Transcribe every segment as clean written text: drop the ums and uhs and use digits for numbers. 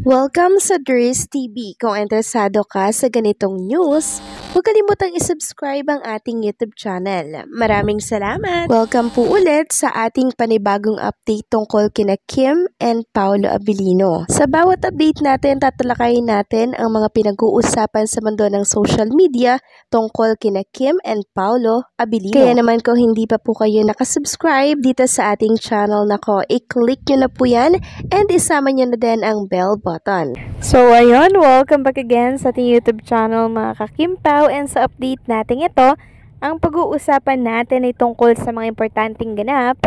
Welcome sa Dries TV. Kung interesado ka sa ganitong news, huwag kalimutang isubscribe ang ating YouTube channel. Maraming salamat! Welcome po ulit sa ating panibagong update tungkol kina Kim and Paolo Abilino. Sa bawat update natin, tatalakayin natin ang mga pinag-uusapan sa mundo ng social media tungkol kina Kim and Paolo Abilino. Kaya naman kung hindi pa po kayo nakasubscribe dito sa ating channel nako, i-click nyo na po yan and isama nyo na din ang bell button. So ayun, welcome back again sa ating YouTube channel mga kakimpaw, and sa update natin ito, ang pag-uusapan natin ay tungkol sa mga importanteng ganap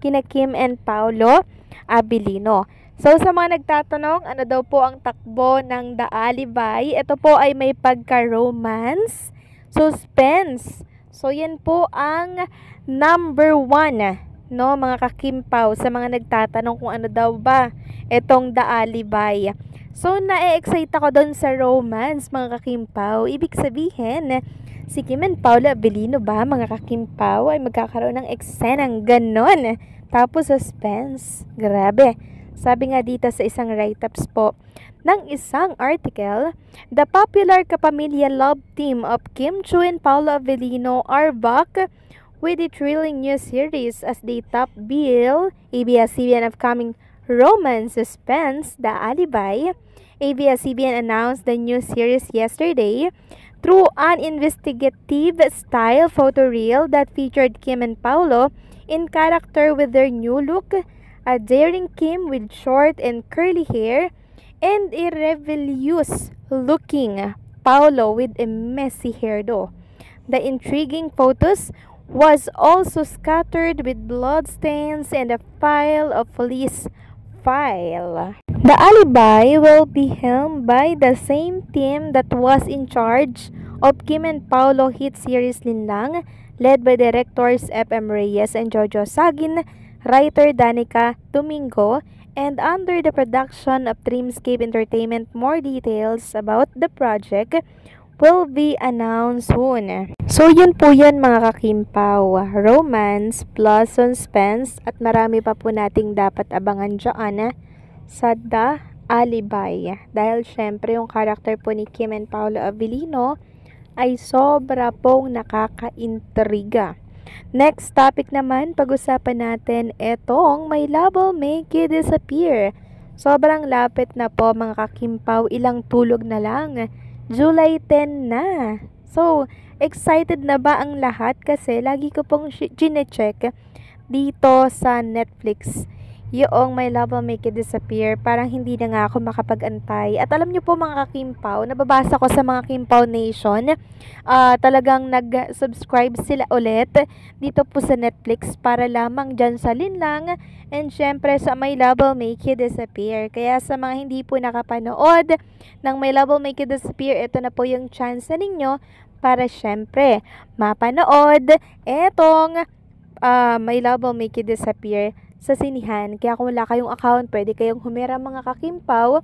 kina Kim and Paolo Abilino. So sa mga nagtatanong, ano daw po ang takbo ng The Alibay? Ito po ay may pagka-romance, suspense. So yan po ang number 1, no, mga kakimpaw, sa mga nagtatanong kung ano daw ba etong The Alibay. So, na-excite ako doon sa romance, mga kakimpaw. Ibig sabihin, si Kim and Paolo Abilino ba, mga kakimpaw, ay magkakaroon ng eksenang ganon. Tapos, suspense. Grabe. Sabi nga dito sa isang write-ups po ng isang article, the popular kapamilya love team of Kim Chiu and Paolo Abilino are back with a thrilling new series as they top bill ABS-CBN upcoming romance suspense, The Alibay. ABS-CBN announced the new series yesterday through an investigative-style photo reel that featured Kim and Paolo in character with their new look, a daring Kim with short and curly hair, and a rebellious-looking Paolo with a messy hairdo. The intriguing photos was also scattered with bloodstains and a pile of police file. The Alibay will be helmed by the same team that was in charge of Kim and Paolo hit series Linlang, led by directors F.M. Reyes and Jojo Sagin, writer Danica Domingo, and under the production of Dreamscape Entertainment. More details about the project will be announced soon. So yun po yun mga kakimpaw, romance plus suspense, at marami pa po nating dapat abangan dyan sa The Alibay. Dahil syempre yung karakter po ni Kim and Paolo Abilino ay sobra pong nakaka-intriga. Next topic naman, pag-usapan natin etong My Love Will Make You Disappear. Sobrang lapit na po mga kakimpaw, ilang tulog na lang. July 10 na. So, excited na ba ang lahat? Kasi lagi ko pong gine-check dito sa Netflix yung My Love Will Make You Disappear. Parang hindi na nga ako makapag-antay. At alam nyo po mga kakimpaw, nababasa ko sa mga Kimpaw Nation, talagang nag-subscribe sila ulit dito po sa Netflix para lamang dyan sa Linlang and syempre sa My Love Will Make You Disappear. Kaya sa mga hindi po nakapanood ng My Love Will Make You Disappear, ito na po yung chance na ninyo para syempre mapanood etong My Love Will Make You Disappear sa sinihan. Kaya kung wala kayong account, pwede kayong humira mga kakimpaw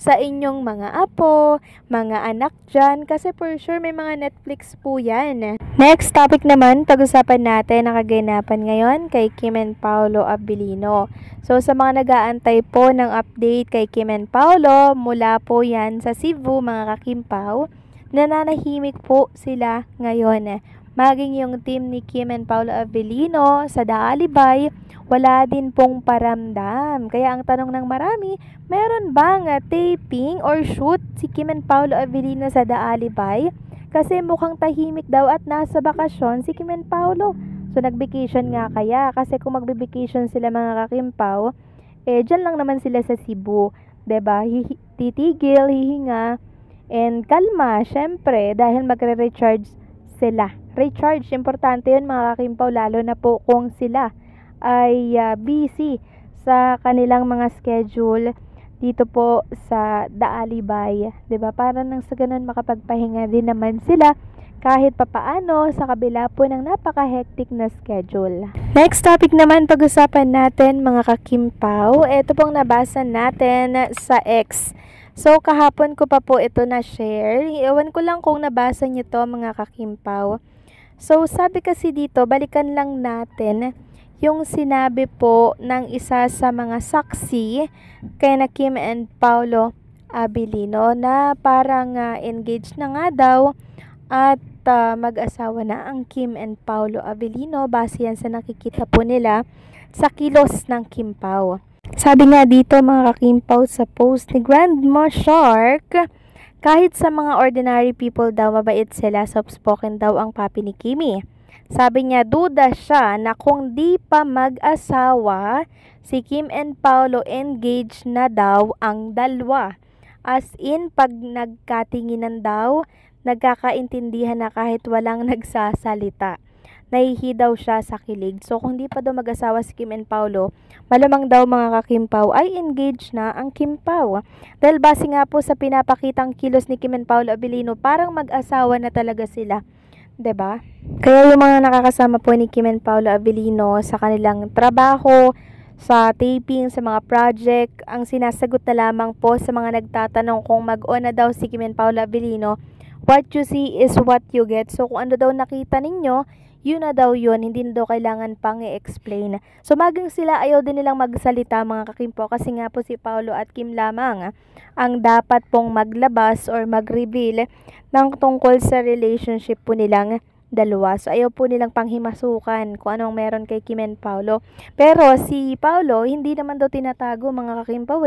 sa inyong mga apo, mga anak dyan, kasi for sure may mga Netflix po yan. Next topic naman, pag-usapan natin ang kaganapan ngayon kay Kim and Paolo Abilino. So sa mga nag-aantay po ng update kay Kim and Paolo, mula po yan sa Cebu mga kakimpaw, nananahimik po sila ngayon. Maging yung team ni Kim and Paolo Abilino sa The Alibay, wala din pong paramdam. Kaya ang tanong ng marami, meron bang taping or shoot si Kim and Paolo Abilino sa The Alibay? Kasi mukhang tahimik daw at nasa bakasyon si Kim and Paolo. So nag-vacation nga kaya, kasi kung magbe-vacation sila mga kakimpaw, dyan lang naman sila sa Cebu. 'Di ba? Titigil, hihinga, and kalma, syempre, dahil magre-recharge sila. Recharge, importante yun mga kakimpaw, lalo na po kung sila ay busy sa kanilang mga schedule dito po sa The Alibay. 'Di ba? Para nang sa ganun makapagpahinga din naman sila kahit papaano sa kabila po ng napaka-hectic na schedule. Next topic naman, pag-usapan natin mga kakimpaw. Ito pong nabasa natin sa X. So kahapon ko pa po ito na-share. Iwan ko lang kung nabasa niyo to mga kakimpaw. So sabi kasi dito, balikan lang natin yung sinabi po ng isa sa mga saksi kay na Kim and Paolo Abilino na parang engaged na nga daw at mag-asawa na ang Kim and Paolo Abilino base yan sa nakikita po nila sa kilos ng Kim Pao. Sabi nga dito mga kakimpaw sa post ni Grandma Shark, kahit sa mga ordinary people daw mabait sila, soft-spoken daw ang papi ni Kimi. Sabi niya duda siya na kung di pa mag-asawa si Kim and Paolo, engaged na daw ang dalawa. As in, pag nagkatinginan daw, nagkakaintindihan na kahit walang nagsasalita. Nahihi daw siya sa kilig. So, kung di pa daw mag-asawa si Kim and Paolo, malamang daw mga kakimpaw ay engaged na ang Kim Pao. Dahil base nga po sa pinapakitang kilos ni Kim and Paolo Abilino, parang mag-asawa na talaga sila. 'Di ba? Kaya yung mga nakakasama po ni Kim and Paolo Abilino sa kanilang trabaho, sa taping, sa mga project, ang sinasagot na lamang po sa mga nagtatanong kung mag-on na daw si Kim and Paolo Abilino, what you see is what you get. So, kung ano daw nakita ninyo, yun na daw yun, hindi na daw kailangan pang i-explain. So, maging sila ayaw din nilang magsalita mga kakimpo kasi nga po si Paolo at Kim lamang ang dapat pong maglabas or mag-reveal ng tungkol sa relationship po nilang dalawa. So, ayaw po nilang panghimasukan kung anong meron kay Kim and Paolo. Pero si Paolo, hindi naman daw tinatago mga kakimpo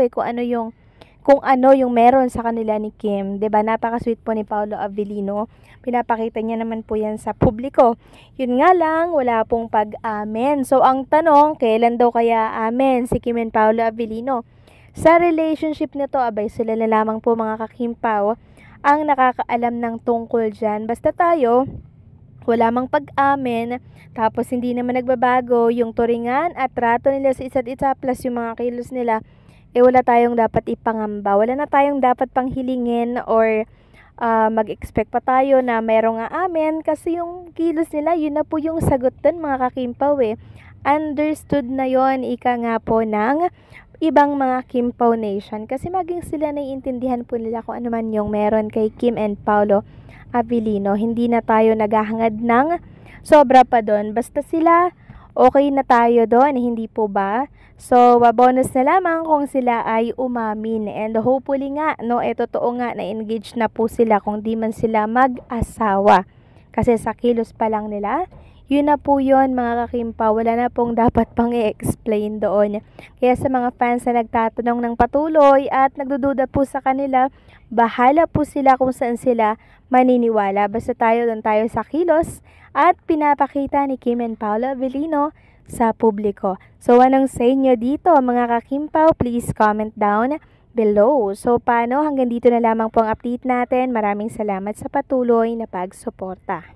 kung ano yung meron sa kanila ni Kim. 'Di ba? Napaka-sweet po ni Paolo Abilino. Pinapakita niya naman po yan sa publiko. Yun nga lang, wala pong pag-amen. So, ang tanong, kailan daw kaya amen si Kim and Paolo Abilino? Sa relationship nito, abay, sila na lamang po mga kakimpaw ang nakakaalam ng tungkol dyan. Basta tayo, wala mang pag-amen, tapos hindi naman nagbabago yung turingan at trato nila sa isa't isa plus yung mga kilos nila, wala tayong dapat ipangamba. Wala na tayong dapat panghilingin or mag-expect pa tayo na merong amen kasi yung kilos nila, yun na po yung sagot dun mga kakimpaw Understood na yon ika nga po ng ibang mga Kimpaw Nation kasi maging sila naiintindihan po nila kung ano man yung meron kay Kim and Paolo Abilino. Hindi na tayo naghahangad ng sobra pa doon. Basta sila, okay na tayo doon, hindi po ba? So, bonus na lamang kung sila ay umamin. And hopefully nga, totoo nga na engaged na po sila kung di man sila mag-asawa. Kasi sa kilos pa lang nila, yun na po yun mga kakimpa. Wala na pong dapat pang i-explain doon. Kaya sa mga fans na nagtatanong ng patuloy at nagdududa po sa kanila, bahala po sila kung saan sila maniniwala. Basta doon tayo sa kilos at pinapakita ni Kim and Paolo Abilino sa publiko. So, anong sa inyo dito mga kakimpaw? Please comment down below. So, paano? Hanggang dito na lamang po ang update natin. Maraming salamat sa patuloy na pagsuporta.